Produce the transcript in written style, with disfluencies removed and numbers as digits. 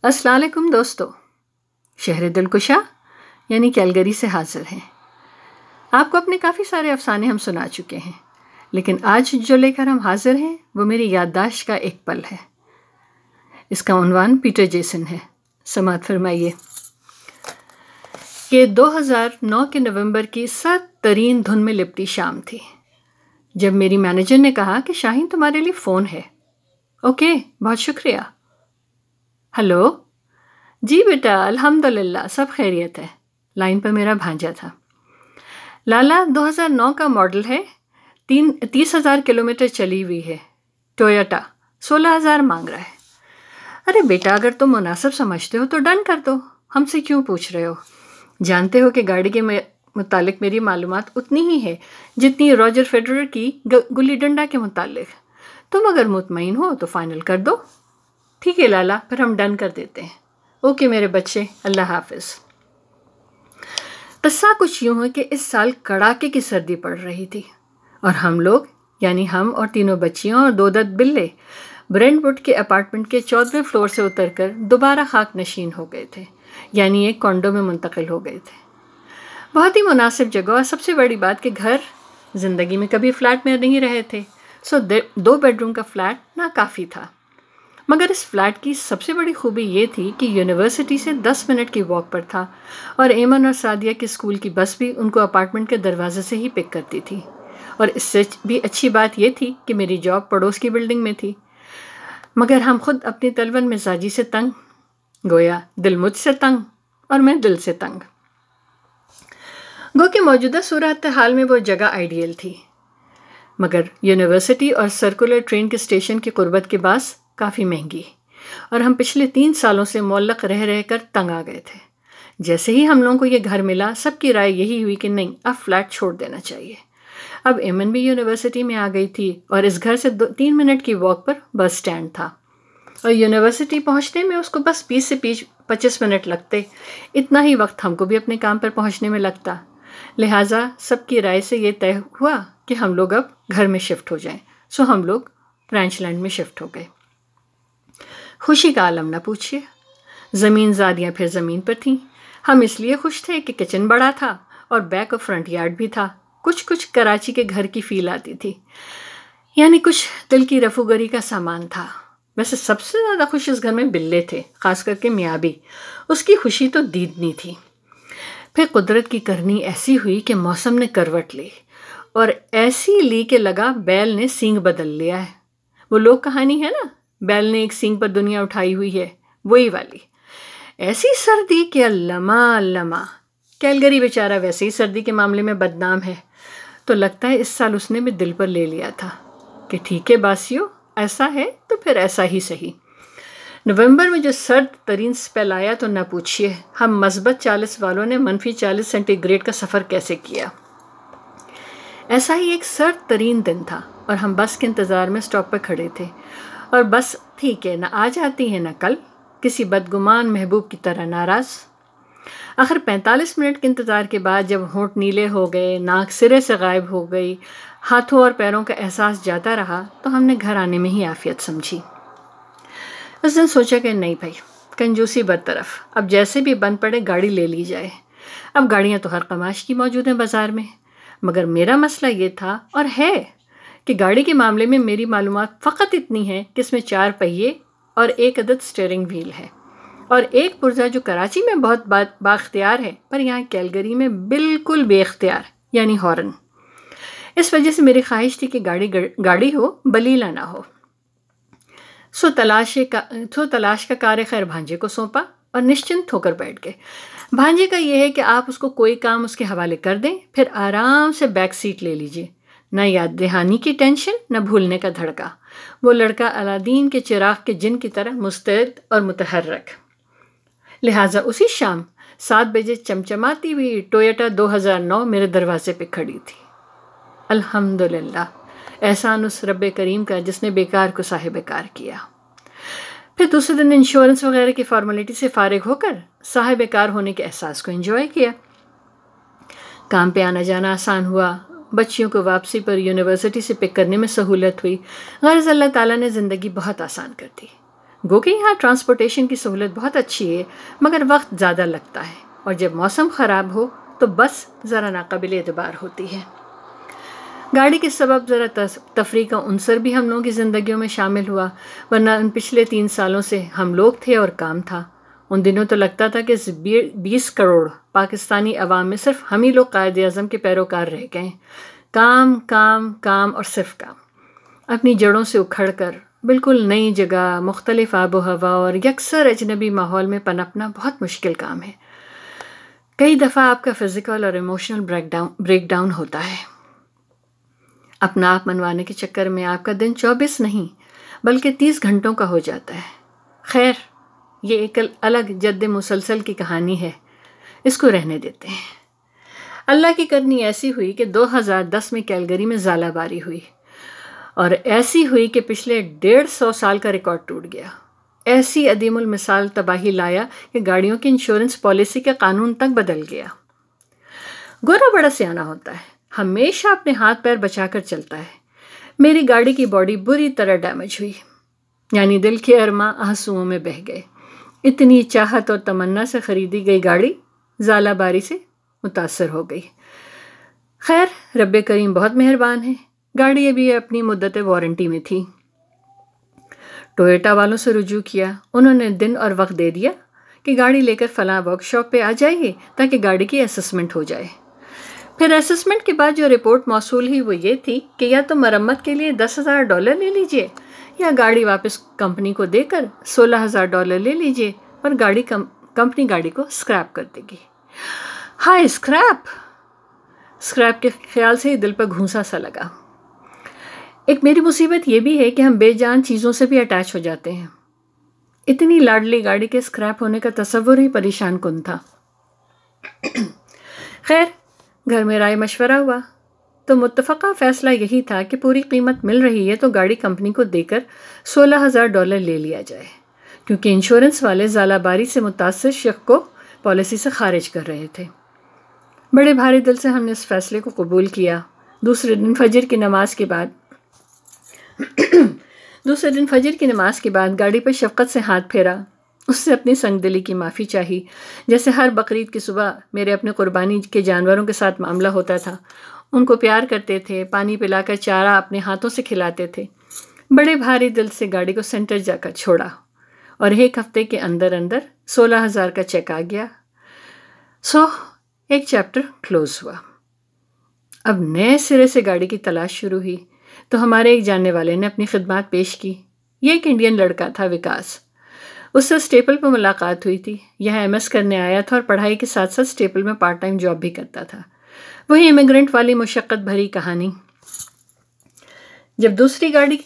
السلام علیکم دوستو، شہر دلکشا یعنی کیلگری سے حاضر ہیں۔ آپ کو اپنے کافی سارے افسانے ہم سنا چکے ہیں، لیکن آج جو لے کر ہم حاضر ہیں وہ میری یادداشت کا ایک پل ہے۔ اس کا عنوان پیٹر جیسن ہے۔ سماعت فرمائیے کہ 2009 کے نومبر کی سرد ترین دھند میں لپٹی شام تھی جب میری مینیجر نے کہا کہ شاہین تمہارے لیے فون ہے۔ اوکے، بہت شکریہ۔ ہلو، جی بیٹا، الحمدللہ سب خیریت ہے۔ لائن پر میرا بھانجا تھا۔ لالا 2009 کا ماڈل ہے، 30,000 کلومیٹر چلی ہوئی ہے، ٹویوٹا، 16,000 مانگ رہا ہے۔ ارے بیٹا، اگر تم مناسب سمجھتے ہو تو ڈن کر دو، ہم سے کیوں پوچھ رہے ہو؟ جانتے ہو کہ گاڑی کے متعلق میری معلومات اتنی ہی ہے جتنی راجر فیڈرر کی گلی ڈنڈا کے متعلق۔ تم اگر مطمئن ہو تو فائنل کر دو۔ ٹھیک ہے لالا، پھر ہم ڈن کر دیتے ہیں۔ اوکے میرے بچے، اللہ حافظ۔ قصہ کچھ یوں ہے کہ اس سال کڑاکے کی سردی پڑ رہی تھی اور ہم لوگ، یعنی ہم اور تینوں بچیاں اور 2 دت بلے، برینڈ ووڈ کے اپارٹمنٹ کے 14ویں فلور سے اتر کر دوبارہ خاک نشین ہو گئے تھے، یعنی ایک کانڈو میں منتقل ہو گئے تھے۔ بہت ہی مناسب جگہ، اور سب سے بڑی بات کہ گھر زندگی میں کبھی فلیٹ میں نہیں رہے تھے، سو 2 بیڈ روم کا فلیٹ ناکافی تھا۔ مگر اس فلیٹ کی سب سے بڑی خوبی یہ تھی کہ یونیورسٹی سے 10 منٹ کی واک پر تھا، اور ایمن اور سعدیہ کے اسکول کی بس بھی ان کو اپارٹمنٹ کے دروازے سے ہی پک کرتی تھی۔ اور اس سے بھی اچھی بات یہ تھی کہ میری جاب پڑوس کی بلڈنگ میں تھی۔ مگر ہم خود اپنی تلون مزاجی سے تنگ، گویا دل مجھ سے تنگ اور میں دل سے تنگ۔ گو کہ موجودہ صورتحال میں وہ جگہ آئیڈیل تھی، مگر یونیورسٹی اور سرکولر ٹرین کے اسٹیشن کی قربت کے باعث کافی مہنگی، اور ہم پچھلے 3 سالوں سے معلق رہ کر تنگ آ گئے تھے۔ جیسے ہی ہم لوگوں کو یہ گھر ملا، سب کی رائے یہی ہوئی کہ نہیں، اب فلیٹ چھوڑ دینا چاہیے۔ اب ایمن بھی یونیورسٹی میں آ گئی تھی اور اس گھر سے 3 منٹ کی واک پر بس سٹینڈ تھا، اور یونیورسٹی پہنچنے میں اس کو بس 20 سے 25 منٹ لگتے۔ اتنا ہی وقت ہم کو بھی اپنے کام پر پہنچنے میں لگتا۔ لہٰذا سب کی رائے سے یہ طے ہوا کہ ہم لوگ اب گھر میں شفٹ ہو جائیں، سو ہم لوگ رینچ لینڈ میں شفٹ ہو گئے۔ خوشی کا عالم نہ پوچھیے، زمین زادیاں پھر زمین پر تھیں۔ ہم اس لیے خوش تھے کہ کچن بڑا تھا اور بیک اور فرنٹ یارڈ بھی تھا۔ کچھ کراچی کے گھر کی فیل آتی تھی، یعنی کچھ دل کی رفوگری کا سامان تھا۔ ویسے سب سے زیادہ خوش اس گھر میں بلے تھے، خاص کر کے میابی، اس کی خوشی تو دیدنی تھی۔ پھر قدرت کی کرنی ایسی ہوئی کہ موسم نے کروٹ لی، اور ایسی لی کہ لگا بیل نے سینگ بدل لیا ہے۔ وہ لوک کہانی ہے نا، بیل نے ایک سینگ پر دنیا اٹھائی ہوئی ہے، وہی والی۔ ایسی سردی کہ علامہ کیلگری بیچارہ ویسے ہی سردی کے معاملے میں بدنام ہے، تو لگتا ہے اس سال اس نے بھی دل پر لے لیا تھا کہ ٹھیک ہے باسیو، ایسا ہے تو پھر ایسا ہی صحیح۔ نومبر میں جو سرد ترین سپیل آیا تو نہ پوچھیے ہم مثبت 40 والوں نے -40 سینٹی گریڈ کا سفر کیسے کیا۔ ایسا ہی ایک سرد ترین دن تھا اور ہم بس کے انتظار میں اسٹاپ پر کھڑے تھے، اور بس ٹھیک ہے، نہ آج آتی ہے نہ کل، کسی بدگمان محبوب کی طرح ناراض۔ آخر 45 منٹ کے انتظار کے بعد جب ہونٹ نیلے ہو گئے، ناک سرے سے غائب ہو گئی، ہاتھوں اور پیروں کا احساس جاتا رہا، تو ہم نے گھر آنے میں ہی عافیت سمجھی۔ اس دن سوچا کہ نہیں بھائی، کنجوسی برطرف، اب جیسے بھی بند پڑے گاڑی لے لی جائے۔ اب گاڑیاں تو ہر قماش کی موجود ہیں بازار میں، مگر میرا مسئلہ یہ تھا اور ہے کہ گاڑی کے معاملے میں میری معلومات فقط اتنی ہیں کہ اس میں 4 پہیے اور 1 عدد سٹیئرنگ وہیل ہے، اور ایک پرزہ جو کراچی میں بہت بااختیار ہے، پر یہاں کیلگری میں بالکل بے اختیار، یعنی ہارن۔ اس وجہ سے میری خواہش تھی کہ گاڑی ہو، بلیلا نہ ہو۔ سو تلاش کا کار خیر بھانجے کو سونپا اور نشچنت ہو کر بیٹھ گئے۔ بھانجے کا یہ ہے کہ آپ اس کو کوئی کام اس کے حوالے کر دیں، پھر آرام سے بیک سیٹ لے لیجئے، نہ یاد دہانی کی ٹینشن، نہ بھولنے کا دھڑکا۔ وہ لڑکا الادین کے چراغ کے جن کی طرح مستعد اور متحرک۔ لہٰذا اسی شام 7 بجے چمچماتی ہوئی ٹویوٹا 2009 میرے دروازے پہ کھڑی تھی۔ الحمدللہ، احسان اس رب کریم کا جس نے بیکار کو صاحب کار کیا۔ پھر دوسرے دن انشورنس وغیرہ کی فارمیلٹی سے فارغ ہو کر صاحب کار ہونے کے احساس کو انجوائے کیا۔ کام پہ آنا جانا آسان ہوا، بچیوں کو واپسی پر یونیورسٹی سے پک کرنے میں سہولت ہوئی۔ غرض اللہ تعالیٰ نے زندگی بہت آسان کر دی۔ گو کہ یہاں ٹرانسپورٹیشن کی سہولت بہت اچھی ہے، مگر وقت زیادہ لگتا ہے، اور جب موسم خراب ہو تو بس ذرا ناقابل اعتبار ہوتی ہے۔ گاڑی کے سبب ذرا تفریح کا عنصر بھی ہم لوگوں کی زندگیوں میں شامل ہوا، ورنہ ان پچھلے 3 سالوں سے ہم لوگ تھے اور کام تھا۔ ان دنوں تو لگتا تھا کہ 20 کروڑ پاکستانی عوام میں صرف ہم ہی لوگ قائد اعظم کے پیروکار رہ گئے، کام کام کام اور صرف کام۔ اپنی جڑوں سے اکھڑ کر بالکل نئی جگہ، مختلف آب و ہوا اور یکسر اجنبی ماحول میں پنپنا بہت مشکل کام ہے۔ کئی دفعہ آپ کا فزیکل اور ایموشنل بریک ڈاؤن ہوتا ہے۔ اپنا آپ منوانے کے چکر میں آپ کا دن 24 نہیں بلکہ 30 گھنٹوں کا ہو جاتا ہے۔ خیر، یہ ایک الگ جد مسلسل کی کہانی ہے، اس کو رہنے دیتے ہیں۔ اللہ کی کرنی ایسی ہوئی کہ 2010 میں کیلگری میں ژالہ باری ہوئی، اور ایسی ہوئی کہ پچھلے 150 سال کا ریکارڈ ٹوٹ گیا۔ ایسی عدیم المثال تباہی لایا کہ گاڑیوں کی انشورنس پالیسی کا قانون تک بدل گیا۔ گورا بڑا سیانہ ہوتا ہے، ہمیشہ اپنے ہاتھ پیر بچا کر چلتا ہے۔ میری گاڑی کی باڈی بری طرح ڈیمیج ہوئی، یعنی دل کے ارماں آنسوؤں میں بہہ گئے۔ اتنی چاہت اور تمنا سے خریدی گئی گاڑی ژالہ باری سے متاثر ہو گئی۔ خیر، رب کریم بہت مہربان ہے، گاڑی ابھی اپنی مدت وارنٹی میں تھی۔ ٹویوٹا والوں سے رجوع کیا، انہوں نے دن اور وقت دے دیا کہ گاڑی لے کر فلاں ورک شاپ پہ آ جائیے تاکہ گاڑی کی اسسمنٹ ہو جائے۔ پھر اسسمنٹ کے بعد جو رپورٹ موصول ہوئی وہ یہ تھی کہ یا تو مرمت کے لیے $10,000 لے لیجئے، یا گاڑی واپس کمپنی کو دے کر $16,000 لے لیجئے، اور کمپنی گاڑی کو اسکریپ کر دے گی۔ ہائے، اسکریپ کے خیال سے ہی دل پر گھونسا سا لگا۔ ایک میری مصیبت یہ بھی ہے کہ ہم بے جان چیزوں سے بھی اٹیچ ہو جاتے ہیں۔ اتنی لاڈلی گاڑی کے اسکریپ ہونے کا تصور ہی پریشان کن تھا۔ خیر، گھر میں رائے مشورہ ہوا تو متفقہ فیصلہ یہی تھا کہ پوری قیمت مل رہی ہے تو گاڑی کمپنی کو دے کر $16,000 لے لیا جائے، کیونکہ انشورنس والے ژالہ باری سے متاثر شخص کو پالیسی سے خارج کر رہے تھے۔ بڑے بھاری دل سے ہم نے اس فیصلے کو قبول کیا۔ دوسرے دن فجر کی نماز کے بعد گاڑی پر شفقت سے ہاتھ پھیرا، اس سے اپنی سنگ دلی کی معافی چاہی۔ جیسے ہر بقرعید کی صبح میرے اپنے قربانی کے جانوروں کے ساتھ معاملہ ہوتا تھا، ان کو پیار کرتے تھے، پانی پلا کر چارہ اپنے ہاتھوں سے کھلاتے تھے۔ بڑے بھاری دل سے گاڑی کو سینٹر جا کر چھوڑا، اور 1 ہفتے کے اندر 16,000 کا چیک آ گیا۔ ایک چیپٹر کلوز ہوا۔ اب نئے سرے سے گاڑی کی تلاش شروع ہوئی تو ہمارے ایک جاننے والے نے اپنی خدمات پیش کی۔ یہ ایک انڈین لڑکا تھا، وکاس۔ اس سے اسٹیپل پہ ملاقات ہوئی تھی، یہاں MS کرنے آیا تھا اور پڑھائی کے ساتھ ساتھ اسٹیپل میں پارٹ ٹائم جاب بھی کرتا تھا۔ وہی امیگرینٹ والی مشقت بھری کہانی۔ جب دوسری گاڑی